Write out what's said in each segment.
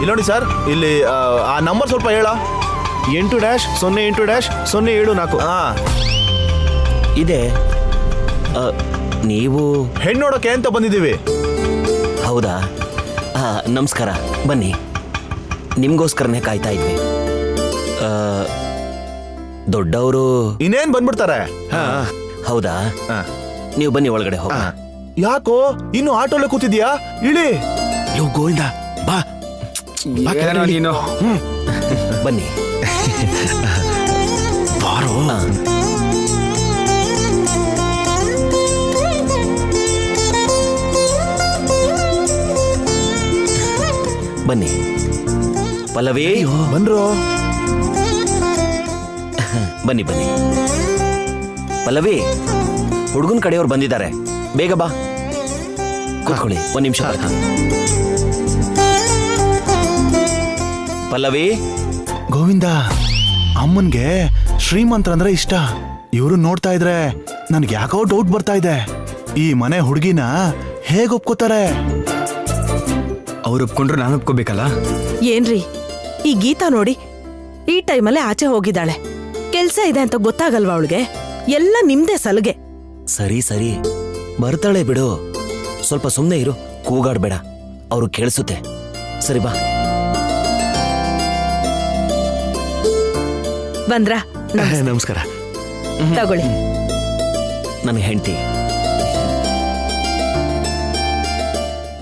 ಇಲ್ಲಿ ನೋಡಿ ಸರ್, ಇಲ್ಲಿ ಆ ನಂಬರ್ ಸ್ವಲ್ಪ ಹೇಳ. 8-08-074. ಹಾ ಇದೆ. ನೀವು ಹೆಣ್ಣು ನೋಡೋಕೆ ಅಂತ ಬಂದಿದ್ದೀವಿ. ಹೌದಾ? ನಮಸ್ಕಾರ, ಬನ್ನಿ. ನಿಮ್ಗೋಸ್ಕರನೇ ಕಾಯ್ತಾ ಇದ್ವಿ. ದೊಡ್ಡವರು ಇನ್ನೇನ್ ಬಂದ್ಬಿಡ್ತಾರೆ. ಹೌದಾ? ನೀವು ಬನ್ನಿ, ಒಳಗಡೆ ಹೋಗ. ಯಾಕೋ ಇನ್ನು ಆಟೋಲೆ ಕೂತಿದ್ಯಾ? ಇಳಿ. ಯೋ ಗೋವಿಂದ, ಬಾ ನೀನು. ಬನ್ನಿ ಬಾರೋ. ಬನ್ನಿ. ಪಲ್ಲವಿ, ಬಂದ್ರು. ಬನ್ನಿ ಬನ್ನಿ. ಪಲ್ಲವಿ, ಹುಡುಗನ ಕಡೆಯವ್ರು ಬಂದಿದ್ದಾರೆ, ಬೇಗ ಬಾ. ಕೂತ್ಕೊಳ್ಳಿ, 1 ನಿಮಿಷ ಬರ್ತೀನಿ. ಪಲ್ಲವಿ. ಗೋವಿಂದ, ಅಮ್ಮನ್ಗೆ ಶ್ರೀಮಂತರಂದ್ರೆ ಇಷ್ಟ. ಇವರು ನೋಡ್ತಾ ಇದ್ರೆ ನನ್ಗೆ ಯಾಕೋ ಡೌಟ್ ಬರ್ತಾ ಇದೆ. ಈ ಮನೆ ಹುಡುಗಿನ ಹೇಗ್ ಒಪ್ಕೋತಾರೆ? ಅವ್ರು ಒಪ್ಕೊಂಡ್ರು ನಾನು ಒಪ್ಕೋಬೇಕಲ್ಲ. ಏನ್ರಿ ಈ ಗೀತಾ ನೋಡಿ, ಈ ಟೈಮಲ್ಲೇ ಆಚೆ ಹೋಗಿದ್ದಾಳೆ. ಕೆಲ್ಸ ಇದೆ ಅಂತ ಗೊತ್ತಾಗಲ್ವಾ ಅವಳಿಗೆ? ಎಲ್ಲ ನಿಮ್ದೇ ಸಲುಗೆ. ಸರಿ ಸರಿ, ಬರ್ತಾಳೆ ಬಿಡು. ಸ್ವಲ್ಪ ಸುಮ್ಮನೆ ಇರು, ಕೂಗಾಡ್ಬೇಡ, ಅವ್ರು ಕೇಳಿಸುತ್ತೆ. ಸರಿ ಬಾ. ಬಂದ್ರಾ? ನಮಸ್ಕಾರ. ತಗೊಳ್ಳಿ. ನನ್ನ ಹೆಂಡತಿ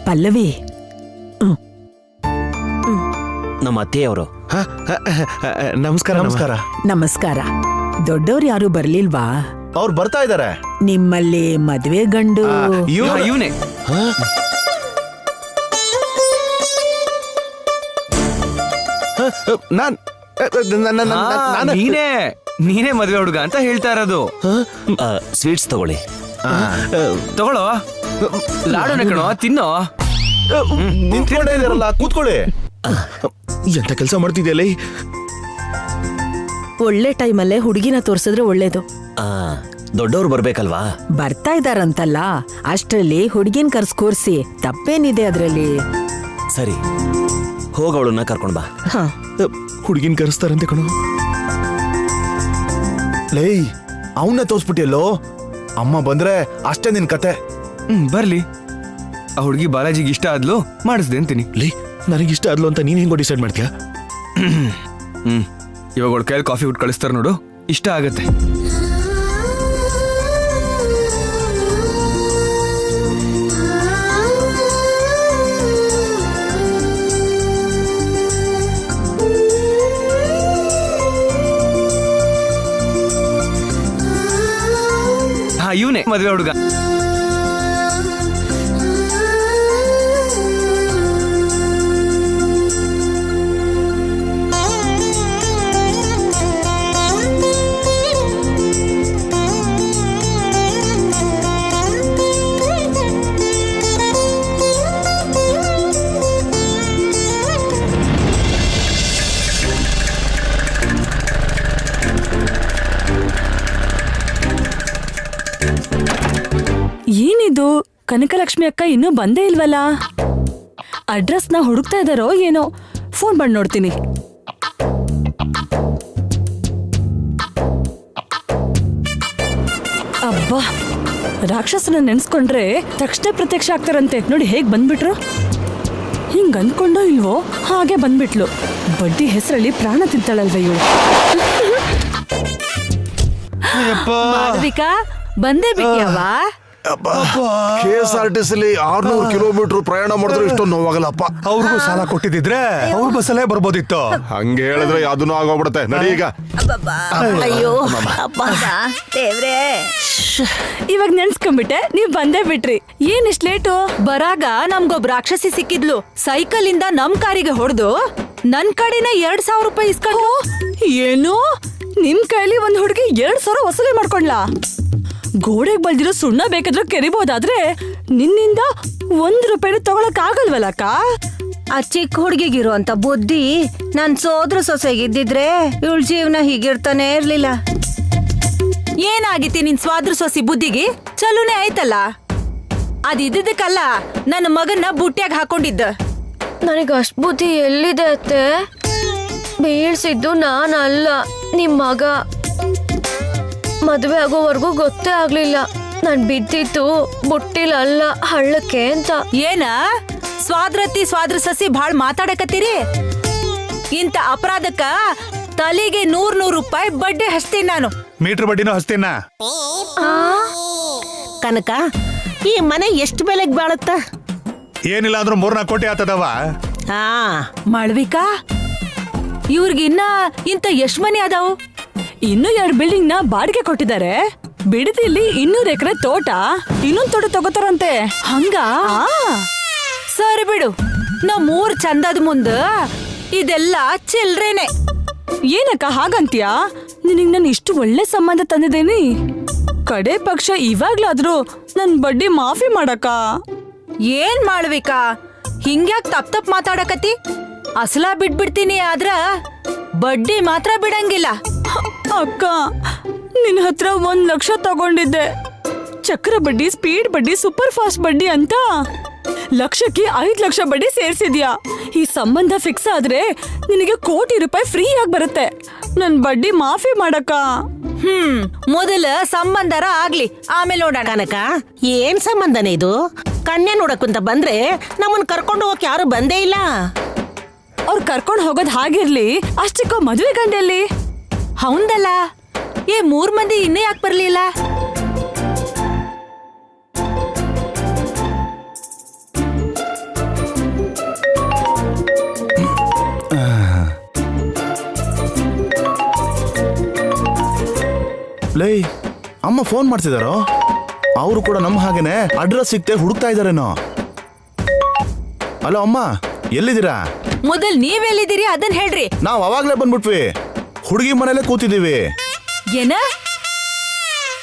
ಪಲ್ಲವಿ. ನಮ್ಮ ಅತ್ತೆಯವರು. ನಮಸ್ಕಾರ. ನಮಸ್ಕಾರ. ನಮಸ್ಕಾರ. ದೊಡ್ಡವ್ರು ಯಾರು ಬರ್ಲಿಲ್ವಾ? ಅವ್ರು ಬರ್ತಾ ಇದಾರೆ. ನಿಮ್ಮಲ್ಲಿ ಮದ್ವೆ ಗಂಡು ಇವನೇ. ನೀನೇ ಮದ್ವೆ ಹುಡುಗ ಅಂತ ಹೇಳ್ತಾ ಇರೋದು. ಸ್ವೀಟ್ಸ್ ತಗೊಳ್ಳಿ. ತಗೊಳ್ಳೋ, ಲಾಡುನೆ ಕಣೋ, ತಿನ್ನೋ. ನಿಂತ್ಕೊಂಡೇ ಇದಾರಲ್ಲ, ಕೂತ್ಕೊಳ್ಳಿ. ಎಂತ ಕೆಲಸ ಮಾಡ್ತಿದ್ಯಲ್ಲ. ಒಳ್ಳೆ ಟೈಮಲ್ಲೇ ಹುಡುಗಿನ ತೋರ್ಸಿದ್ರೆ ಒಳ್ಳೇದು. ದೊಡ್ಡವ್ರು ಬರ್ಬೇಕಲ್ವಾ? ಬರ್ತಾ ಇದಾರಂತಲ್ಲ, ಅಷ್ಟ್ರಲ್ಲಿ ಹುಡುಗಿನ ಕರ್ಸ್ಕೋರ್ಸಿ ತಪ್ಪೇನಿದೆ ಅದ್ರಲ್ಲಿ? ಸರಿ, ಹೋಗ ಅವಳನ್ನ ಕರ್ಕೊಂಡ್ ಬಾ. ಹುಡುಗಿನ ಕರೆಸ್ತಾರಂತೆ ಕಣೋ. ಲೇ, ಅವನ್ನ ತೋರ್ಸ್ಬಿಟ್ಟಿಯಲ್ಲೋ. ಅಮ್ಮ ಬಂದ್ರೆ ಅಷ್ಟೇ ನಿನ್ ಕತೆ. ಬರ್ಲಿ. ಆ ಹುಡುಗಿ ಬಾಲಾಜಿಗೆ ಇಷ್ಟ ಆದ್ಲು, ಮಾಡಿಸ್ದೆ ಅಂತೀನಿ. ಲೇ, ನನಗಿಷ್ಟ ಆದ್ಲು ಅಂತ ನೀನ್ ಹೆಂಗೋ ಡಿಸೈಡ್ ಮಾಡ್ತೀಯಾ? ಇವಾಗ ಅವಳ ಕೈಯಲ್ಲಿ ಕಾಫಿ ಊಟ ಕಳಿಸ್ತಾರ ನೋಡು, ಇಷ್ಟ ಆಗತ್ತೆ. ಇವನೇ ಮದುವೆ ಹುಡುಗ. ಏನಿದು, ಕನಕಲಕ್ಷ್ಮಿ ಅಕ್ಕ ಇನ್ನೂ ಬಂದೇ ಇಲ್ವಲ್ಲ? ಅಡ್ರೆಸ್ನ ಹುಡುಕ್ತಾ ಇದಾರೋ ಏನೋ. ಫೋನ್ ಮಾಡಿ ನೋಡ್ತೀನಿ. ಅಬ್ಬಾ, ರಾಕ್ಷಸನ ನೆನ್ಸ್ಕೊಂಡ್ರೆ ತಕ್ಷಣ ಪ್ರತ್ಯಕ್ಷ ಆಗ್ತಾರಂತೆ ನೋಡಿ. ಹೇಗ್ ಬಂದ್ಬಿಟ್ರು? ಹಿಂಗ್ ಅಂದ್ಕೊಂಡೋ ಇಲ್ವೋ, ಹಾಗೆ ಬಂದ್ಬಿಟ್ಲು. ಬಡ್ಡಿ ಹೆಸರಲ್ಲಿ ಪ್ರಾಣ ತಿಂತಾಳಲ್ವ ಇವಳು. ಮಾಧವಿಕಾ, ಬಂದೇ ಬಿಟ್ಟಿಯವ್ವ? KSRTC 600 ಕಿಲೋಮೀಟರ್ ಪ್ರಯಾಣ ಮಾಡಿದ್ರೆ ಇಷ್ಟೊಂದು ನೋವಾಗಲ್ಲಪ್ಪ. ಅವ್ರಿಗೂ ಸಾಲ ಕೊಟ್ಟಿದ್ರೆ ಅವ್ರ ಬಸ್ಸಲ್ಲೇ ಬರ್ಬೋದಿತ್ತು. ಹಂಗೆ ಹೇಳಿದ್ರೆ ಯಾವ್ದೂ ಆಗೋಗ್ಬಿಡುತ್ತೆ. ನಡಿ ಈಗ. ಅಯ್ಯೋ ದೇವ್ರೇ, ಇವಾಗ ನೆನ್ಸ್ಕೊಂಡ್ಬಿಟ್ಟೆ, ನೀವ್ ಬಂದೇ ಬಿಟ್ರಿ. ಏನ್ ಇಷ್ಟ್ ಲೇಟು? ಬರಾಗ ನಮ್ಗೊಬ್ಬ ರಾಕ್ಷಸಿ ಸಿಕ್ಕಿದ್ಲು. ಸೈಕಲ್ ಇಂದ ನಮ್ ಕಾರಿಗೆ ಹೊಡೆದು ನನ್ ಕಡೆನ 2,000 ರೂಪಾಯಿ ಇಸ್ಕೊಂಡು. ಏನು, ನಿಮ್ ಕೈಲಿ ಒಂದ್ ಹುಡುಗಿ 2,000 ವಸೂಲಿ ಮಾಡ್ಕೊಂಡ್ಲಾ? ಗೋಡೆಗೆ ಬಲ್ದಿರೋ ಸುಣ್ಣ ಬೇಕಾದ್ರೂ ಕೆರಿಬೋದಾದ್ರೆ ನಿನ್ನಿಂದ 1 ರೂಪಾಯಿ ತಗೊಳಕ್ ಆಗಲ್ವಲ್ಲಕ್ಕ? ಆ ಚಿಕ್ಕ ಹುಡುಗಿಗಿರೋ ಅಂತ ಬುದ್ಧಿ ನನ್ ಸೋದ್ರ ಸೊಸೆಗಿದ್ದಿದ್ರೆ ಇವಳ ಜೀವನ ಹೀಗಿರ್ತಾನೆ ಇರ್ಲಿಲ್ಲ. ಏನಾಗಿತಿ ನಿನ್ ಸ್ವಾದ್ರ ಸೊಸಿ ಬುದ್ಧಿಗೆ? ಚಲೋನೆ ಆಯ್ತಲ್ಲ. ಅದಿದ್ದಕ್ಕಲ್ಲ ನನ್ನ ಮಗನ್ನ ಬುಟ್ಟ್ಯಾಗ ಹಾಕೊಂಡಿದ್ದ. ನನಗೆ ಅಷ್ಟ್ ಬುದ್ಧಿ ಎಲ್ಲಿದೆ ಅತ್ತೆ? ಬೀಳ್ಸಿದ್ದು ನಾನಲ್ಲ, ನಿಮ್ ಮಗ. ಮದ್ವೆ ಆಗೋವರೆಗೂ ಗೊತ್ತೇ ಆಗ್ಲಿಲ್ಲ ನಾನ್ ಬಿದ್ದಿತ್ತು ಬುಟ್ಟಿಲಲ್ಲ ಹಳ್ಳಕ್ಕೆ ಅಂತ. ಏನ ಸ್ವಾದ್ರ ಸಸಿ ಭಾಳ್ ಮಾತಾಡಕತ್ತೀರಿ? ಇಂಥ ಅಪರಾಧಕ್ಕ ತಲೆಗೆ 100 ರೂಪಾಯಿ ಬಡ್ಡಿ ಹಚ್ತೀನಿ ನಾನು. ಮೀಟರ್ ಬಡ್ಡಿನೂ ಹಸ್ತೀನ. ಕನಕ, ಈ ಮನೆ ಎಷ್ಟು ಬೆಲೆಗ್ ಬಾಳುತ್ತ? ಏನಿಲ್ಲ ಅಂದ್ರೂ 3-4 ಕೋಟಿ ಆತದವ. ಹಾ, ಮಾಳ್ವಿಕಾ, ಇವ್ರಿಗಿನ್ನ ಇಂಥ ಎಷ್ಟ್ ಮನೆ ಅದಾವು? ಇನ್ನೂ 2 ಬಿಲ್ಡಿಂಗ್ ನ ಬಾಡಿಗೆ ಕೊಟ್ಟಿದ್ದಾರೆ. ಬಿಡದಿಲ್ಲಿ 200 ಎಕರೆ ತೋಟ, ಇನ್ನೊಂದ್ ತೋಟ ತಗೋತಾರಂತೆ. ಹಂಗ? ಸರಿ ಬಿಡು, ನಮ್ ಮೂರ್ ಚಂದದ ಮುಂದ ಇದೆಲ್ಲ ಚಿಲ್ರೇನೆ. ಏನಕ್ಕ ಹಾಗಂತ್ಯಾ? ನಿನಗ್ ನಾನು ಇಷ್ಟು ಒಳ್ಳೆ ಸಂಬಂಧ ತಂದಿದ್ದೇನೆ. ಕಡೆ ಪಕ್ಷ ಇವಾಗ್ಲಾದ್ರೂ ನನ್ ಬಡ್ಡಿ ಮಾಫಿ ಮಾಡಕ್ಕ. ಏನ್ ಮಾಡ್ಬೇಕಾ? ಹಿಂಗ್ಯಾಕ್ ತಪ್ ಮಾತಾಡಕತ್ತಿ? ಅಸಲ ಬಿಡ್ಬಿಡ್ತೀನಿ, ಆದ್ರ ಬಡ್ಡಿ ಮಾತ್ರ ಬಿಡಂಗಿಲ್ಲ. ಅಕ್ಕ, ನಿನ್ ಹತ್ರ 1 ಲಕ್ಷ ತಗೊಂಡಿದ್ದೆ. ಚಕ್ರ ಬಡ್ಡಿ, ಸ್ಪೀಡ್ ಬಡ್ಡಿ, ಸೂಪರ್ ಫಾಸ್ಟ್ ಬಡ್ಡಿ ಅಂತ ಲಕ್ಷಕ್ಕೆ 5 ಲಕ್ಷ ಬಡ್ಡಿ ಸೇರ್ಸಿದ್ಯಾ. ಈ ಸಂಬಂಧ ಫಿಕ್ಸ್ ಆದ್ರೆ ನಿನಗೆ 1 ಕೋಟಿ ರೂಪಾಯಿ ಫ್ರೀ ಆಗಿ ಬರುತ್ತೆ. ನನ್ ಬಡ್ಡಿ ಮಾಫಿ ಮಾಡಕ್ಕ. ಮೊದಲ ಸಂಬಂಧರ ಆಗ್ಲಿ, ಆಮೇಲೆ ನೋಡೋಣ. ಕನಕ, ಏನ್ ಸಂಬಂಧನೇ ಇದು? ಕನ್ಯಾ ನೋಡಕ್ಕಂತ ಬಂದ್ರೆ ನಮ್ಮನ್ ಕರ್ಕೊಂಡು ಹೋಗಕ್ ಯಾರು ಬಂದೇ ಇಲ್ಲ. ಅವ್ರು ಕರ್ಕೊಂಡು ಹೋಗೋದ್ ಹಾಗಿರ್ಲಿ, ಅಷ್ಟಕ್ಕ ಮದುವೆ ಗಂಡಲ್ಲಿ? ಹೌದಲ್ಲ, 3 ಮಂದಿ ಇನ್ನೂ ಯಾಕೆ ಬರ್ಲಿಲ್ಲ? ಲೈ, ಅಮ್ಮ ಫೋನ್ ಮಾಡ್ತಿದಾರೋ? ಅವರು ಕೂಡ ನಮ್ಮ ಹಾಗೇನೆ ಅಡ್ರೆಸ್ ಸಿಕ್ತೆ ಹುಡುಕ್ತಾ ಇದಾರೇನೋ. ಹಲೋ ಅಮ್ಮ, ಎಲ್ಲಿದ್ದೀರಾ? ಮೊದಲ್ ನೀವೆಲ್ಲಿದ್ದೀರಿ ಅದನ್ನ ಹೇಳ್ರಿ. ನಾವ್ ಅವಾಗ್ಲೇ ಬಂದ್ಬಿಟ್ವಿ, ಹುಡುಗಿ ಮನೇಲೆ ಕೂತಿದೀವಿ. ಏನ?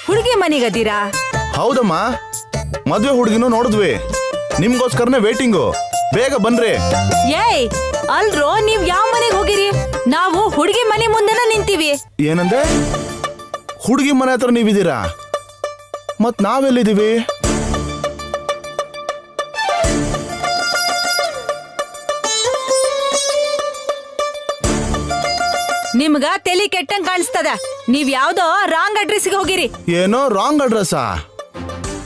ಹುಡುಗಿ ಮನೆಗದೀರಾ? ಹೌದಮ್ಮ, ಮದ್ವೆ ಹುಡುಗಿನೂ ನೋಡಿದ್ವಿ, ನಿಮ್ಗೋಸ್ಕರನೇ ವೇಟಿಂಗು. ಬೇಗ ಬನ್ರಿ. ಏಯ್, ಅಲ್ರೋ, ನೀವ್ ಯಾವ ಮನೆಗೆ ಹೋಗಿರಿ? ನಾವು ಹುಡುಗಿ ಮನೆ ಮುಂದೆನ ನಿಂತೀವಿ. ಏನಂದೆ? ಹುಡುಗಿ ಮನೆ ಹತ್ರ ನೀವಿದ್ದೀರಾ? ಮತ್ ನಾವೆಲ್ಲಿದ್ದೀವಿ? ನಿಮ್ಗ ತಲೆ ಕೆಟ್ಟಂಗ್ ಕಾಣಿಸ್ತದ. ನೀವ್ ಯಾವ್ದೋ ರಾಂಗ್ ಅಡ್ರೆಸ್ಗೆ ಹೋಗಿರಿ. ಏನೋ ರಾಂಗ್ ಅಡ್ರೆಸ್ಸಾ?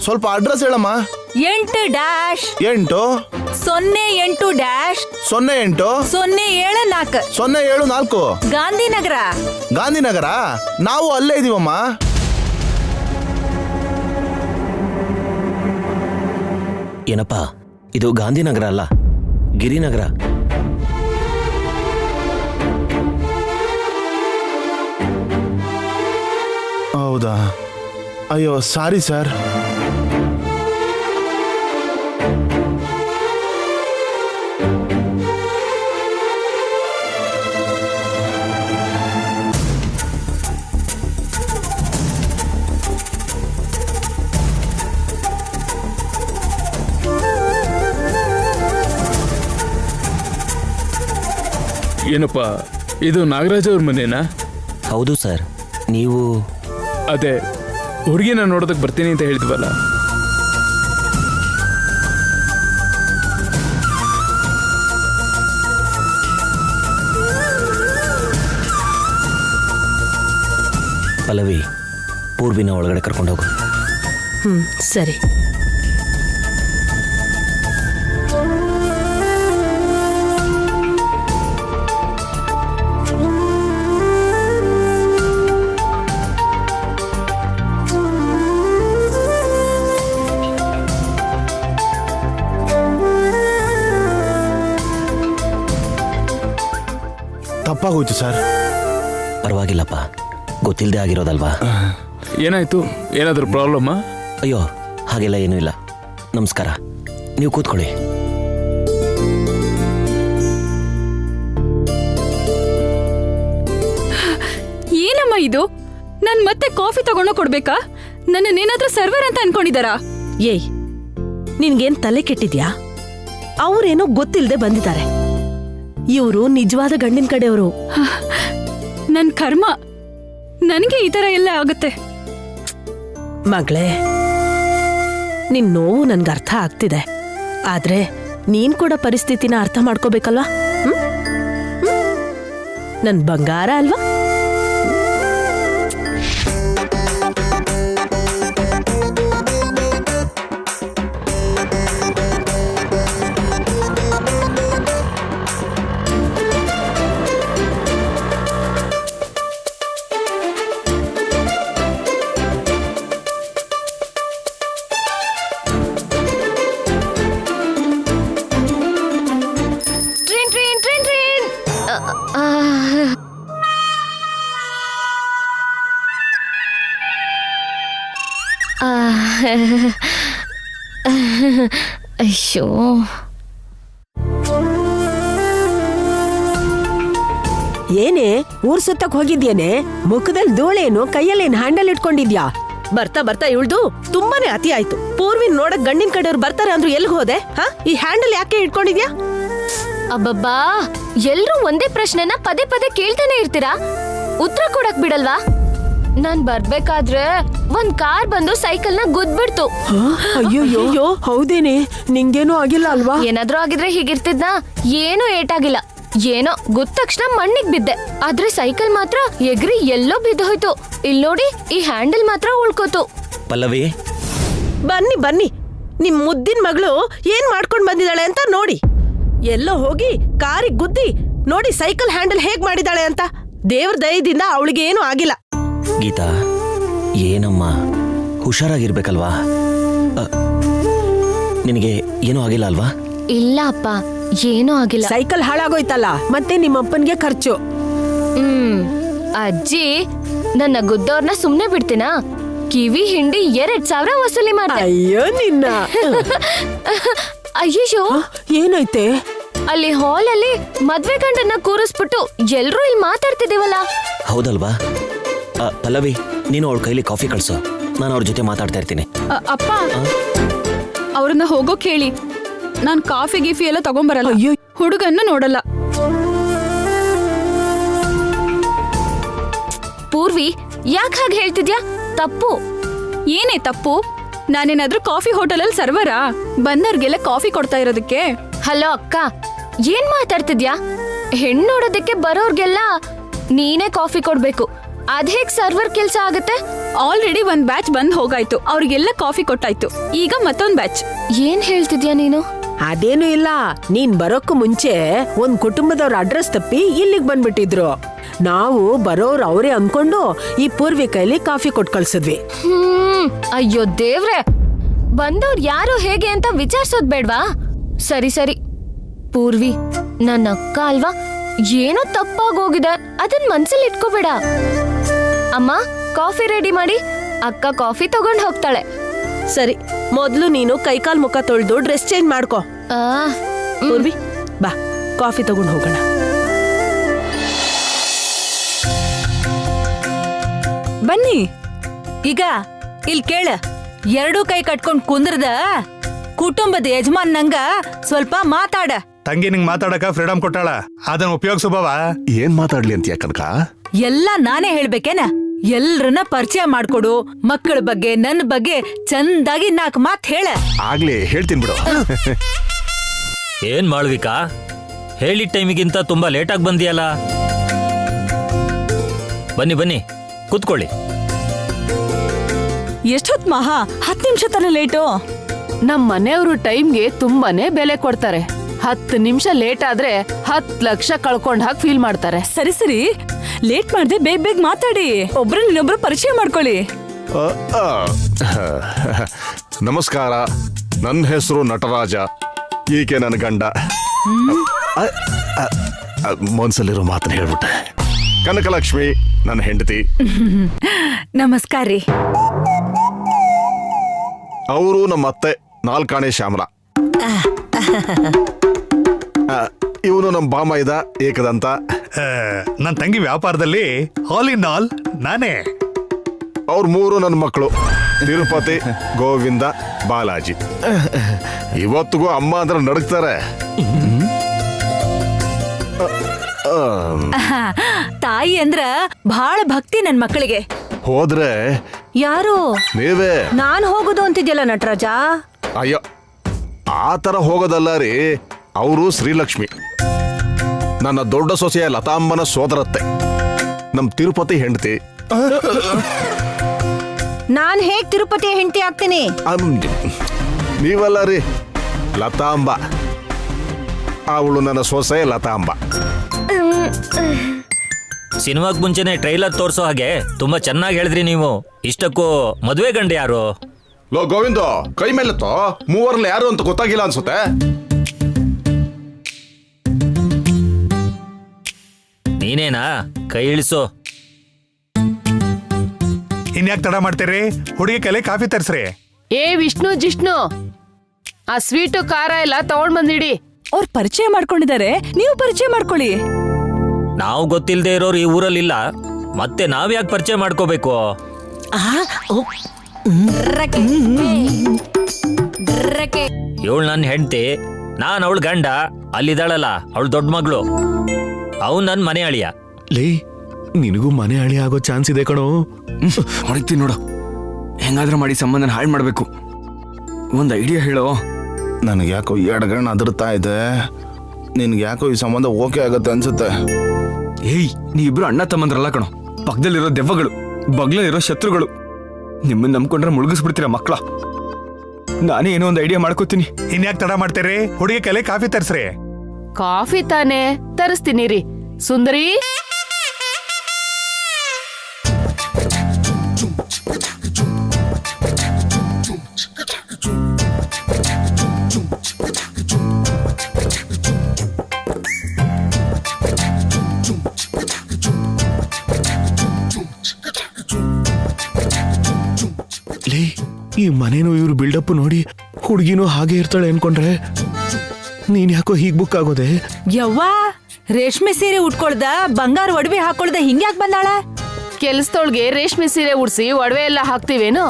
ಸ್ವಲ್ಪ ಅಡ್ರೆಸ್ ಹೇಳಮ್ಮ. 8-8 08 08 074 074 ಗಾಂಧಿನಗರ. ಗಾಂಧಿನಗರ? ನಾವು ಅಲ್ಲೇ ಇದೀವಮ್ಮ. ಏನಪ್ಪ, ಇದು ಗಾಂಧಿನಗರ ಅಲ್ಲ, ಗಿರಿನಗರ. ಹೌದಾ? ಅಯ್ಯೋ, ಸಾರಿ ಸರ್. ಏನಪ್ಪ, ಇದು ನಾಗರಾಜ್ ಅವ್ರ ಮನೇನಾ? ಹೌದು ಸರ್. ನೀವು? ಅದೇ ಹುಡುಗಿನ ನೋಡೋದಕ್ಕೆ ಬರ್ತೀನಿ ಅಂತ ಹೇಳಿದ್ವಲ್ಲ. ಪಲ್ಲವಿ, ಪೂರ್ವಿನ ಒಳಗಡೆ ಕರ್ಕೊಂಡೋಗು. ಸರಿ. ತಪ್ಪಾಗೋಯ್ತು ಸರ್. ಪರವಾಗಿಲ್ಲಪ್ಪ, ಗೊತ್ತಿಲ್ಲದೆ ಆಗಿರೋದಲ್ವಾ. ಏನಾಯ್ತು? ಏನಾದರೂ ಪ್ರಾಬ್ಲಮ್ಮಾ? ಅಯ್ಯೋ, ಹಾಗೆಲ್ಲ ಏನೂ ಇಲ್ಲ. ನಮಸ್ಕಾರ, ನೀವು ಕೂತ್ಕೊಳ್ಳಿ. ಏನಮ್ಮ ಇದು? ನಾನ್ ಮತ್ತೆ ಕಾಫಿ ತಗೊಂಡು ಕೊಡ್ಬೇಕಾ? ನನ್ನೇನಾದ್ರೂ ಸರ್ವರ್ ಅಂತ ಅನ್ಕೊಂಡಿದಾರಾ? ಏಯ್, ನಿನ್ಗೇನ್ ತಲೆ ಕೆಟ್ಟಿದ್ಯಾ? ಅವ್ರೇನೋ ಗೊತ್ತಿಲ್ದೆ ಬಂದಿದ್ದಾರೆ. ಇವರು ನಿಜವಾದ ಗಂಡಿನ ಕಡೆಯವರು. ನನ್ ಕರ್ಮ, ನನಗೆ ಈ ತರ ಎಲ್ಲ ಆಗುತ್ತೆ. ಮಗಳೇ, ನಿನ್ ನೋವು ನನ್ಗೆ ಅರ್ಥ ಆಗ್ತಿದೆ. ಆದ್ರೆ ನೀನ್ ಕೂಡ ಪರಿಸ್ಥಿತಿನ ಅರ್ಥ ಮಾಡ್ಕೋಬೇಕಲ್ವಾ? ನನ್ ಬಂಗಾರ ಅಲ್ವಾ? ಟ್ರೈನ್ ಟ್ರೈನ್ ಟ್ರೈನ್ ಟ್ರೈನ್ ಅಯ್ಯೋ, ಏನೇ ಊರ್ ಸುತ್ತಕ್ ಹೋಗಿದ್ಯೇನೆ? ಮುಖದಲ್ಲಿ ಧೂಳೇನು, ಕೈಯಲ್ಲೇನು ಹ್ಯಾಂಡಲ್ ಇಟ್ಕೊಂಡಿದ್ಯಾ? ಬರ್ತಾ ಬರ್ತಾ ಇವಳ್ದು ತುಂಬಾನೇ ಅತಿ ಆಯ್ತು. ಪೂರ್ವಿನ್ ನೋಡಕ್ ಗಂಡಿನ ಕಡೆಯವ್ರು ಬರ್ತಾರೆ ಅಂದ್ರು ಎಲ್ಗ್ ಹೋದೆ? ಈ ಹ್ಯಾಂಡಲ್ ಯಾಕೆ ಇಟ್ಕೊಂಡಿದ್ಯಾ? ಅಬ್ಬಬ್ಬಾ, ಎಲ್ರೂ ಒಂದೇ ಪ್ರಶ್ನೆನ ಪದೇ ಪದೇ ಕೇಳ್ತಾನೆ ಇರ್ತೀರಾ, ಉತ್ತರ ಕೊಡಕ್ ಬಿಡಲ್ವಾ? ನಾನ್ ಬರ್ಬೇಕಾದ್ರೆ ಒಂದ್ ಕಾರ್ ಬಂದು ಸೈಕಲ್ ನ ಗುದ್ಬಿಡ್ತು. ಅಯ್ಯೋ, ಹೌದೇನೆ? ನಿಂಗೇನೂ ಆಗಿಲ್ಲ ಅಲ್ವಾ? ಏನಾದ್ರೂ ಆಗಿದ್ರೆ ಹೀಗಿರ್ತಿದ್ನಾ? ಏನೂ ಏಟಾಗಿಲ್ಲ. ಏನೋ ಗುದ್ದ ತಕ್ಷಣ ಮಣ್ಣಿಗ್ ಬಿದ್ದೆ, ಆದ್ರೆ ಸೈಕಲ್ ಮಾತ್ರ ಎಗ್ರಿ ಎಲ್ಲೋ ಬಿದ್ದು ಹೋಯ್ತು. ಇಲ್ ನೋಡಿ, ಈ ಹ್ಯಾಂಡಲ್ ಮಾತ್ರ ಉಳ್ಕೋತು. ಪಲ್ಲವಿ, ಬನ್ನಿ ಬನ್ನಿ, ನಿಮ್ ಮುದ್ದಿನ ಮಗಳು ಏನ್ ಮಾಡ್ಕೊಂಡ್ ಬಂದಿದ್ದಾಳೆ ಅಂತ ನೋಡಿ. ಎಲ್ಲೋ ಹೋಗಿ ಕಾರಿಗೆ ಗುದ್ದಿ ನೋಡಿ ಸೈಕಲ್ ಹ್ಯಾಂಡಲ್ ಹೇಗ್ ಮಾಡಿದಾಳೆ ಅಂತ. ದೇವ್ರ ದಯದಿಂದ ಅವಳಿಗೆ ಏನು ಆಗಿಲ್ಲ. ಗೀತಾ, ಏನಮ್ಮ, ಹುಷಾರಾಗಿರ್ಬೇಕಲ್ವಾ? ನಿನಗೆ ಏನೂ ಆಗಿಲ್ಲ ಅಲ್ವಾ? ಇಲ್ಲ ಅಪ್ಪ, ಏನೂ ಆಗಿಲ್ಲ. ಸೈಕಲ್ ಹಾಳಾಗೋಯ್ತಲ್ಲ, ಮತ್ತೆ ನಿಮ್ಮಪ್ಪನ್ಗೆ ಖರ್ಚು. ಅಜ್ಜಿ ನನ್ನ ಗುದ್ದವ್ರನ್ನ ಸುಮ್ನೆ ಬಿಡ್ತೀನಾ? ಕಿವಿ ಹಿಂಡಿ 2,000 ವಸೂಲಿ ಮಾಡ್ದೆ. ಅಯ್ಯೋ ನಿನ್ನ. ಅಯ್ಯೋ, ಏನೈತೆ? ಅಲ್ಲಿ ಹಾಲ್ ಅಲ್ಲಿ ಮದ್ವೆ ಗಂಡನ್ನ ಕೂರಿಸ್ಬಿಟ್ಟು ಎಲ್ರೂ ಇಲ್ಲಿ ಮಾತಾಡ್ತಿದೀವಲ್ಲ. ಹೌದಲ್ವಾ? ಪಲ್ಲವಿ, ನೀನು ಅವಳ ಕೈಲಿ ಕಾಫಿ ಕಳ್ಸು, ನಾನು ಅವ್ರ ಜೊತೆ ಮಾತಾಡ್ತಾ ಇರ್ತೀನಿ. ಅಪ್ಪ, ಅವ್ರನ್ನ ಹೋಗೋಕ್ ಹೇಳಿ. ನಾನ್ ಕಾಫಿ ಗೀಫಿ ಎಲ್ಲ ತಗೊಂಬರಲ್ಲ. ಅಯ್ಯೋ, ಹುಡುಗನ್ನ ನೋಡಲ್ಲ. ಪೂರ್ವಿ, ಯಾಕೆ ಹಾಗೆ ಹೇಳ್ತಿದ್ಯಾ? ತಪ್ಪು. ಏನೇ ತಪ್ಪು? ನಾನೇನಾದ್ರೂ ಕಾಫಿ ಹೋಟೆಲಲ್ಲಿ ಸರ್ವರಾ? ಬಂದವ್ರಿಗೆಲ್ಲ ಕಾಫಿ ಕೊಡ್ತಾ ಇರೋದಕ್ಕೆ? ಹಲೋ ಅಕ್ಕ, ಏನ್ ಮಾತಾಡ್ತಿದ್ಯಾ? ಹೆಣ್ಣು ನೋಡೋದಕ್ಕೆ ಬರೋರ್ಗೆಲ್ಲ ನೀನೇ ಕಾಫಿ ಕೊಡ್ಬೇಕು. ಅದೇಗ್ ಸರ್ವರ್ ಕೆಲ್ಸ ಆಗತ್ತೆ? ಆಲ್ರೆಡಿ ಒಂದ್ ಬ್ಯಾಚ್ ಬಂದ್ ಹೋಗಾಯ್ತು, ಅವ್ರಿಗೆಲ್ಲ ಕಾಫಿ ಕೊಟ್ಟಾಯ್ತು. ಈಗ ಮತ್ತೊಂದ್ ಬ್ಯಾಚ್. ಏನ್ ಹೇಳ್ತಿದ್ಯಾ ನೀನು? ಅದೇನು ಇಲ್ಲ, ನೀನ್ ಬರೋಕ್ಕೂ ಮುಂಚೆ ಒಂದ್ ಕುಟುಂಬದವ್ರ ಅಡ್ರೆಸ್ ತಪ್ಪಿ ಇಲ್ಲಿಗ್ ಬಂದ್ಬಿಟ್ಟಿದ್ರು. ನಾವು ಬರೋರು ಅವರೇ ಅನ್ಕೊಂಡು ಈ ಪೂರ್ವಿ ಕೈಲಿ ಕಾಫಿ ಕೊಟ್ ಕಳ್ಸಿದ್ವಿ. ಅಯ್ಯೋ ದೇವ್ರೆ, ಬಂದವ್ರು ಯಾರು ಹೇಗೆ ಅಂತ ವಿಚಾರಿಸೋದ್ ಬೇಡ್ವಾ? ಸರಿ ಸರಿ ಪೂರ್ವಿ, ನನ್ನ ಅಕ್ಕ ಅಲ್ವಾ, ಏನೋ ತಪ್ಪಾಗೋಗಿದೆ, ಅದನ್ ಮನ್ಸಲ್ಲಿ ಇಟ್ಕೋಬೇಡ. ಅಮ್ಮ, ಕಾಫಿ ರೆಡಿ ಮಾಡಿ. ಅಕ್ಕ ಕಾಫಿ ತಗೊಂಡ್ ಹೋಗ್ತಾಳೆ. ಸರಿ, ಮೊದ್ಲು ನೀನು ಕೈಕಾಲ್ ಮುಖ ತೊಳ್ದು ಡ್ರೆಸ್ ಚೇಂಜ್ ಮಾಡ್ಕೋ. ಪೂರ್ವಿ, ಬಾ ಕಾಫಿ ತಗೊಂಡ್ ಹೋಗೋಣ. ಬನ್ನಿ. ಈಗ ಇಲ್ ಕೇಳ, ಎರಡೂ ಕೈ ಕಟ್ಕೊಂಡ್ ಕುಂದ್ರದ ಕುಟುಂಬದ ಯಜಮಾನ್ ನಂಗ ಸ್ವಲ್ಪ ಮಾತಾಡ. ತಂಗಿ ನಿಂಗ್ ಮಾತಾಡಕ ಫ್ರೀಡಮ್ ಕೊಟ್ಟಾಳ, ಅದನ್ನ ಉಪಯೋಗಿಸು ಬಾವ. ಏನ್ ಮಾತಾಡ್ಲಿ ಅಂತೀಯ ಕನಕ? ಎಲ್ಲ ನಾನೇ ಹೇಳ್ಬೇಕೇನ? ಎಲ್ರನ್ನ ಪರಿಚಯ ಮಾಡ್ಕೊಡು, ಮಕ್ಕಳ ಬಗ್ಗೆ ನನ್ನ ಬಗ್ಗೆ ಚಂದಾಗಿ 4 ಮಾತ್ ಹೇಳ. ಆಗ್ಲೇ ಹೇಳ್ತೀನಿ ಬಿಡು. ಏನ್ ಮಾಳ್ವಿಕಾ, ಹೇಳಿದ ಟೈಮಿಗಿಂತ ತುಂಬಾ ಲೇಟಾಗಿ ಬಂದಿಯಲ್ಲ. ಬನ್ನಿ ಬನ್ನಿ, ಕೂತ್ಕೊಳ್ಳಿ. ಎಷ್ಟೊತ್ ಮಹಾ? 10 ನಿಮಿಷ ತನ ಲೇಟು. ನಮ್ ಮನೆಯವರು ಟೈಮ್ಗೆ ತುಂಬಾನೇ ಬೆಲೆ ಕೊಡ್ತಾರೆ. 10 ನಿಮಿಷ ಲೇಟ್ ಆದ್ರೆ 10 ಲಕ್ಷ ಕಳ್ಕೊಂಡ್ ಹಾಗೆ ಫೀಲ್ ಮಾಡ್ತಾರೆ. ಸರಿ ಸರಿ, ಲೇಟ್ ಮಾಡ್ದೆ ಬೇಗ ಬೇಗ ಮಾತಾಡಿ. ಇನ್ನೊಬ್ರು ಪರಿಚಯ ಮಾಡ್ಕೊಳ್ಳಿ. ನಮಸ್ಕಾರ, ನನ್ನ ಹೆಸರು ನಟರಾಜ, ಈಕೆ ನನ್ನ ಗಂಡ. ಮನ್ಸಲ್ಲಿರೋ ಮಾತನ್ನ ಹೇಳ್ಬಿಟ್ಟೆ. ಕನಕಲಕ್ಷ್ಮಿ ನನ್ನ ಹೆಂಡತಿ. ನಮಸ್ಕಾರ ರೀ. ಅವರು ನಮ್ಮ ಅತ್ತೆ ನಾಲ್ಕಾಣೆ ಶ್ಯಾಮಲ. ಇವನು ನಮ್ಮ ಬಾಮೈದ ಏಕದಂತ. ನನ್ನ ತಂಗಿ ವ್ಯಾಪಾರದಲ್ಲಿ ಆಲ್ ಇನ್ ಆಲ್ ನಾನೇ. ಅವ್ರ 3 ನನ್ನ ಮಕ್ಕಳು, ತಿರುಪತಿ, ಗೋವಿಂದ, ಬಾಲಾಜಿ. ಇವತ್ತಿಗೂ ಅಮ್ಮ ಅಂದ್ರೆ ನಡುಕ್ತಾರೆ. ತಾಯಿ ಅಂದ್ರ ಬಹಳ ಭಕ್ತಿ ನನ್ ಮಕ್ಕಳಿಗೆ. ಹೋದ್ರೆ ಯಾರು? ನೀವೇ. ನಾನ್ ಹೋಗುದು ಅಂತಿದ್ಯಲ್ಲ ನಟರಾಜ. ಅಯ್ಯೋ, ಆ ತರ ಹೋಗೋದಲ್ಲ ರೀ. ಅವರು ಶ್ರೀಲಕ್ಷ್ಮಿ, ನನ್ನ ದೊಡ್ಡ ಸೊಸೆಯ ಲತಾಂಬನ ಸೋದರತ್ತೆ, ನಮ್ ತಿರುಪತಿ ಹೆಂಡತಿ. ನಾನ್ ಹೇಗ್ ತಿರುಪತಿ ಹೆಂಡತಿ ಆಗ್ತೀನಿ? ನೀವಲ್ಲ ರೀ, ಲತಾಂಬ. ಅವಳು ನನ್ನ ಸೊಸೆ ಲತಾಂಬ. ಸಿನಿಮಾಗ್ ಮುಂಚೆನೆ ಟ್ರೈಲರ್ ತೋರ್ಸೋ ಹಾಗೆ ತುಂಬಾ ಚೆನ್ನಾಗಿ ಹೇಳಿದ್ರಿ ನೀವು. ಇಷ್ಟಕ್ಕೂ ಮದುವೆ ಗಂಡ ಯಾರು? ಲೋ ಗೋವಿಂದ, ಕೈ ಮೇಲೆತ್ತೋ. ಮೂವರಲ್ಲಿ ಯಾರು ಅಂತ ಗೊತ್ತಾಗಿಲ್ಲ ಅನ್ಸುತ್ತೆ. ನೀನೇನಾ? ಕೈ ಇಳಿಸು. ಇನ್ಯಾಕ್ ತಡ ಮಾಡ್ತೀರಿ? ಹುಡುಗಿ ಕಲೆ ಕಾಫಿ ತರ್ಸ್ರಿ. ಏ ವಿಷ್ಣು ಜಿಷ್ಣು, ಆ ಸ್ವೀಟು ಖಾರ ಎಲ್ಲ ತಗೊಂಡ್ ಬಂದಿಡಿ. ಅವ್ರು ಪರಿಚಯ ಮಾಡ್ಕೊಂಡಿದ್ದಾರೆ, ನೀವು ಪರಿಚಯ ಮಾಡ್ಕೊಳ್ಳಿ. ನಾವು ಗೊತ್ತಿಲ್ಲದೆ ಇರೋರು ಈ ಊರಲ್ಲಿಲ್ಲ, ಮತ್ತೆ ನಾವ್ ಯಾಕೆ ಪರಿಚಯ ಮಾಡ್ಕೋಬೇಕು? ಇವಳು ನನ್ನ ಹೆಂಡತಿ, ನಾನ್ ಅವಳ ಗಂಡ. ಅಲ್ಲಿದ್ದಾಳಲ್ಲ ಅವಳು ದೊಡ್ಡ ಮಗಳು, ಅವ್ನು ನನ್ನ ಮನೆ ಅಳಿಯ. ಲೇ, ನಿನಗೂ ಮನೆ ಹಳಿ ಆಗೋ ಚಾನ್ಸ್ ಇದೆ ಕಣೋ. ಹೊಡಿತೀನಿ ನೋಡು. ಹೆಂಗಾದ್ರೂ ಮಾಡಿ ಸಂಬಂಧನ ಹಾಳು ಮಾಡ್ಬೇಕು. ಒಂದ್ ಐಡಿಯಾ ಹೇಳೋ. ನನಗೆ ಯಾಕೋ ಎಡಗಣ್ಣ ಅದರ್ತಾ ಇದೆ. ನಿನ್ಗೆ ಯಾಕೋ ಈ ಸಂಬಂಧ ಓಕೆ ಆಗತ್ತೆ ಅನ್ಸುತ್ತೆ. ಏಯ್, ನೀವಿಬ್ರು ಅಣ್ಣ ತಮ್ಮಂದ್ರಲ್ಲ ಕಣೋ, ಪಕ್ಕದಲ್ಲಿರೋ ದೆವ್ವಗಳು, ಬಗ್ಲಲ್ಲಿರೋ ಶತ್ರುಗಳು. ನಿಮ್ಮನ್ನ ನಂಬ್ಕೊಂಡ್ರೆ ಮುಳುಗಿಸ್ಬಿಡ್ತೀರ ಮಕ್ಕಳ. ನಾನೇ ಏನೋ ಒಂದು ಐಡಿಯಾ ಮಾಡ್ಕೋತೀನಿ. ಇನ್ಯಾಕ್ ತಡ ಮಾಡ್ತೀರಿ? ಹುಡುಗಿ ಕಲೆ ಕಾಫಿ ತರ್ಸ್ರಿ. ಕಾಫಿ ತಾನೇ ತರಿಸ್ತೀನಿ ರೀ. ಸುಂದರಿ, ಲೇ, ಈ ಮನೇನು ಇವ್ರು ಬಿಲ್ಡಪ್ ನೋಡಿ ಹುಡುಗಿನೂ ಹಾಗೆ ಇರ್ತಾಳೆ ಅನ್ಕೊಂಡ್ರೆ ನೀನ್ ಯಾಕೋ ಹೀಗ್ ಬುಕ್ ಆಗೋದೆ? ಯವ್ವಾ, ರೇಷ್ಮೆ ಸೀರೆ ಉಟ್ಕೊಳ್ದ, ಬಂಗಾರ ಒಡವೆ ಹಾಕೊಳ್ದ, ಹಿಂಗ್ಯಾಕ್ ಬಂದಾಳ? ಕೆಲ್ಸದೊಳ್ಗೆ ರೇಷ್ಮೆ ಸೀರೆ ಉಡ್ಸಿ ಒಡವೆ ಎಲ್ಲ ಹಾಕ್ತಿವೇನು?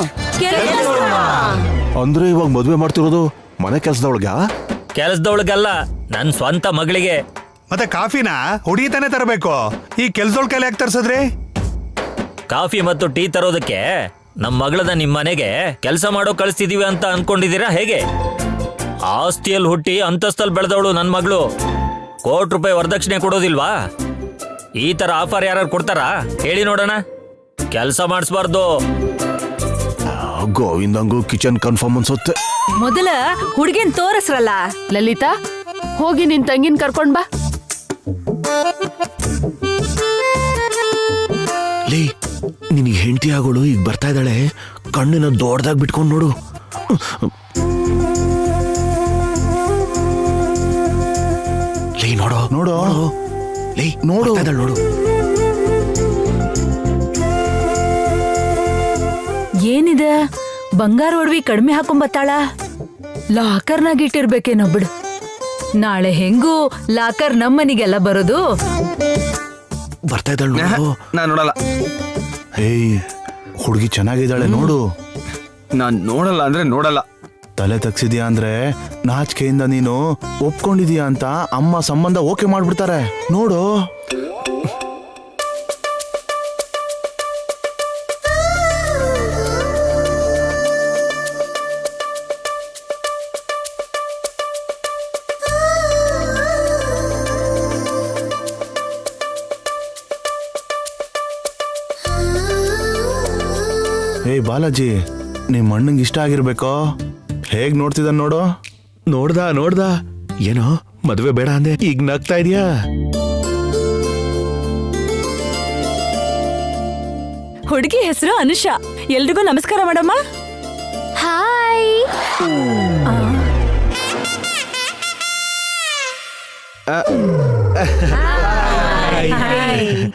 ಅಂದ್ರೆ ಇವಾಗ ಮದುವೆ ಮಾಡ್ತಿರೋದು ಮನೆ ಕೆಲಸದೊಳಗ? ಕೆಲಸದೊಳಗಲ್ಲ, ನನ್ನ ಸ್ವಂತ ಮಗಳಿಗೆ. ಮತ್ತೆ ಕಾಫಿನ ಹುಡುಗಿ ತಾನೇ ತರಬೇಕು. ಈ ಕೆಲ್ಸದೊಳ ಕೈಲಿ ಯಾಕೆ ತರ್ಸದ್ರಿ? ಕಾಫಿ ಮತ್ತು ಟೀ ತರೋದಕ್ಕೆ ನಮ್ಮ ಮಗಳದ ನಿಮ್ಮ ಮನೆಗೆ ಕೆಲಸ ಮಾಡೋ ಕಳಿಸ್ತಿದೀವಿ ಅಂತ ಅನ್ಕೊಂಡಿದ್ದೀರಾ ಹೇಗೆ? ಆಸ್ತಿಯಲ್ಲಿ ಹುಟ್ಟಿ ಅಂತಸ್ತಲ್ಲಿ ಬೆಳೆದವಳು ನನ್ನ ಮಗಳು. ₹1,00,00,000 ವರದಕ್ಷಿಣೆ ಕೊಡೋದಿಲ್ವಾ? ಈ ತರ ಆಫರ್ ಯಾರು ಕೊಡ್ತಾರಾ ಹೇಳಿ ನೋಡೋಣ. ಕೆಲಸ ಮಾಡಿಸ್ಬಾರ್ದು. ಗೋವಿಂದಂಗೂ ಕಿಚನ್ ಕನ್ಫರ್ಮ್ ಅನ್ಸುತ್ತೆ. ಮೊದಲ ಹುಡುಗಿನ್ ತೋರಿಸ್ರಲ್ಲ. ಲಲಿತಾ, ಹೋಗಿ ನಿನ್ ತಂಗಿನ ಕರ್ಕೊಂಡ್ ಬಾ. ಲೇ, ನಿನಗೆ ಹೆಂಡತಿ ಆಗೋಳು ಈಗ ಬರ್ತಾ ಇದ್ದಾಳೆ. ಕಣ್ಣಿನ ದೊಡ್ಡದಾಗಿ ಬಿಟ್ಕೊಂಡು ನೋಡು. ಲೇ, ನೋಡು ನೋಡು. ಲೇ, ನೋಡು ನೋಡು. ಏನಿದೆ, ಬಂಗಾರ ಒಡವಿ ಕಡಿಮೆ ಹಾಕೊಂಬತ್ತಾಳ. ಲಾಕರ್ನಾಗ ಇಟ್ಟಿರ್ಬೇಕೇನೋ ಬಿಡು. ನಾಳೆ ಹೆಂಗೂ ಲಾಕರ್ ನಮ್ಮನಿಗೆಲ್ಲ ಬರೋದು. ಬರ್ತಾ ಇದ್ದಾಳೆ ನೋಡು. ನಾನ್ ನೋಡಲ್ಲ. ಏಯ್, ಹುಡುಗಿ ಚೆನ್ನಾಗಿದ್ದಾಳೆ ನೋಡು. ನಾನ್ ನೋಡಲ್ಲ ಅಂದ್ರೆ ನೋಡಲ್ಲ. ತಲೆ ತಗ್ಸಿದ್ಯಾ ಅಂದ್ರೆ ನಾಚಿಕೆಯಿಂದ ನೀನು ಒಪ್ಕೊಂಡಿದೀಯಾ ಅಂತ ಅಮ್ಮ ಸಂಬಂಧ ಓಕೆ ಮಾಡ್ಬಿಡ್ತಾರೆ ನೋಡು. ಏಯ್ ಬಾಲಾಜಿ, ನಿಮ್ ಅಣ್ಣಂಗೆ ಇಷ್ಟ ಆಗಿರ್ಬೇಕೋ. ಹೇಗ್ ನೋಡ್ತಿದ್ದ ನೋಡು. ನೋಡ್ದ ಏನೋ ಮದ್ವೆ ಬೇಡ ಅಂದೆ, ಈಗ ನಗ್ತಾ ಇದೀಯಾ? ಹುಡುಗಿ ಹೆಸರು ಅನುಷಾ. ಎಲ್ರಿಗೂ ನಮಸ್ಕಾರ ಮಾಡಮ್ಮ. ಹಾಯ್.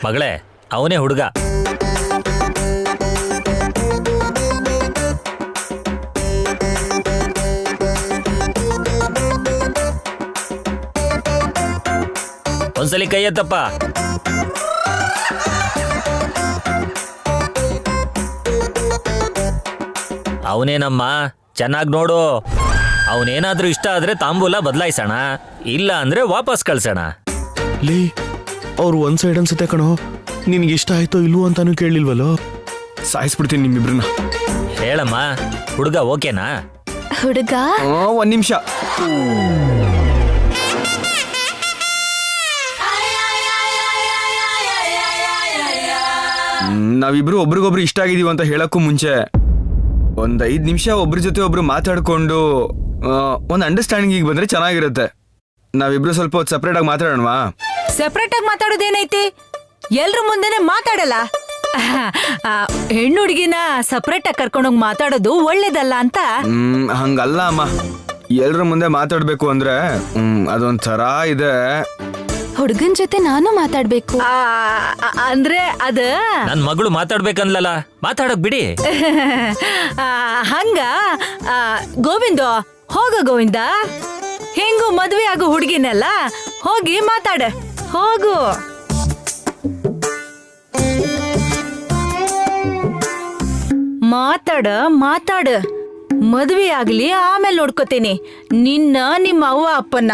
ಮಗಳೇ, ಅವನೇ ಹುಡುಗ. ಒಂದ್ಸಲಿ ಕೈ ಎತ್ತಪ್ಪ. ಅವನೇನಮ್ಮ, ಚೆನ್ನಾಗಿ ನೋಡು. ಅವನೇನಾದ್ರೂ ಇಷ್ಟ ಆದ್ರೆ ತಾಂಬೂಲ ಬದಲಾಯಿಸೋಣ, ಇಲ್ಲ ಅಂದ್ರೆ ವಾಪಸ್ ಕಳ್ಸೋಣ. ಲೇ, ಅವ್ರು ಒಂದ್ ಸೈಡ್ ಅನ್ಸುತ್ತೆ ಕಣೋ. ನಿನ್ಗೆ ಇಷ್ಟ ಆಯ್ತೋ ಇಲ್ವೋ ಅಂತಾನು ಕೇಳಿಲ್ವಲ್ಲೋ. ಸಾಯಿಸ್ಬಿಡ್ತೀನಿ ನಿಮ್ಮಿಬ್ರನ್ನ. ಹೇಳಮ್ಮ, ಹುಡುಗ ಓಕೆನಾ? ಹುಡುಗ ಒಂದ್ ನಿಮಿಷ. ನಾವಿಬ್ರು ಒಬ್ರಿಗೊಬ್ರು ಇಷ್ಟ ಆಗಿದೀವಿ ಅಂತ ಹೇಳಕ್ಕೂ ಮುಂಚೆ ಒಂದ್ 5 ನಿಮಿಷ ಒಬ್ರ ಜೊತೆ ಒಬ್ರು ಮಾತಾಡ್ಕೊಂಡು ಒಂದ್ ಅಂಡರ್ಸ್ಟ್ಯಾಂಡಿಂಗ್ ಬಂದ್ರೆ ಚೆನ್ನಾಗಿರುತ್ತೆ. ನಾವಿಬ್ರು ಸ್ವಲ್ಪ ಹೊತ್ತು ಸಪ್ರೇಟ್ ಆಗಿ ಮಾತಾಡೋಣವಾ? ಸೆಪರೇಟ್ ಆಗಿ ಮಾತಾಡೋದೇನೈತಿ? ಎಲ್ರ ಮುಂದೆನೆ ಮಾತಾಡಲ್ಲ. ಹೆಣ್ಣು ಹುಡುಗಿನ ಸಪ್ರೇಟ್ ಆಗಿ ಕರ್ಕೊಂಡೋಗಿ ಮಾತಾಡೋದು ಒಳ್ಳೇದಲ್ಲ ಅಂತ. ಹಂಗಲ್ಲ ಅಮ್ಮ, ಎಲ್ರ ಮುಂದೆ ಮಾತಾಡ್ಬೇಕು ಅಂದ್ರೆ ಅದೊಂಥರ ಇದೆ. ಹುಡುಗನ್ ಜೊತೆ ನಾನು ಮಾತಾಡ್ಬೇಕು. ಅಂದ್ರೆ ಅದ ನನ್ ಮಗಳು ಮಾತಾಡ್ಬೇಕನ್ಲಲ್ಲ, ಮಾತಾಡಕ್ ಬಿಡಿ. ಹಂಗ ಗೋವಿಂದ ಹೋಗ ಗೋವಿಂದ, ಹೆಂಗು ಮದ್ವೆ ಆಗೋ ಹುಡುಗಿನಲ್ಲ, ಹೋಗಿ ಮಾತಾಡ ಹೋಗು. ಮಾತಾಡ ಮದ್ವೆ ಆಗ್ಲಿ, ಆಮೇಲೆ ನೋಡ್ಕೋತೀನಿ ನಿನ್ನ ನಿಮ್ಮ ಅವ್ವ ಅಪ್ಪನ್ನ.